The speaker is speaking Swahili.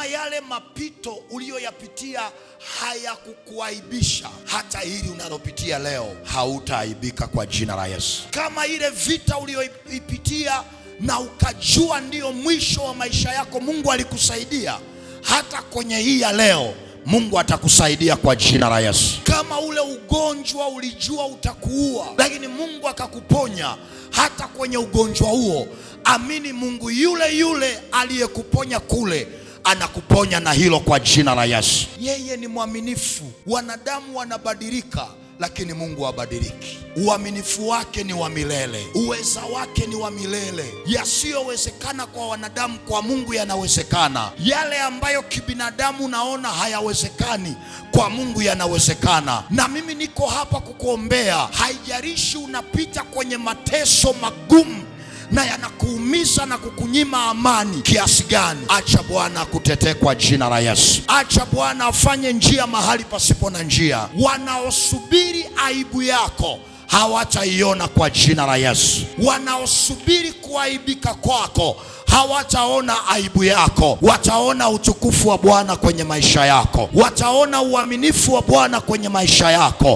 kama yale mapito uliyoyapitia hayakukuaibisha, hata hili unalopitia leo hautaaibika kwa jina la Yesu. Kama ile vita uliyoipitia na ukajua ndiyo mwisho wa maisha yako, Mungu alikusaidia, hata kwenye hii ya leo Mungu atakusaidia kwa jina la Yesu. Kama ule ugonjwa ulijua utakuua, lakini Mungu akakuponya, hata kwenye ugonjwa huo amini, Mungu yule yule aliyekuponya kule anakuponya na hilo kwa jina la Yesu. Yeye ni mwaminifu. Wanadamu wanabadilika, lakini Mungu habadiliki. Uaminifu wake ni wa milele, uweza wake ni wa milele. Yasiyowezekana kwa wanadamu, kwa Mungu yanawezekana. Yale ambayo kibinadamu naona hayawezekani, kwa Mungu yanawezekana. Na mimi niko hapa kukuombea. Haijalishi unapita kwenye mateso magumu na yanakuumiza na kukunyima amani kiasi gani, acha Bwana akutetee kwa jina la Yesu. Acha Bwana afanye njia mahali pasipo na njia. Wanaosubiri aibu yako hawataiona kwa jina la Yesu. Wanaosubiri kuaibika kwako hawataona aibu yako, wataona utukufu wa Bwana kwenye maisha yako, wataona uaminifu wa Bwana kwenye maisha yako.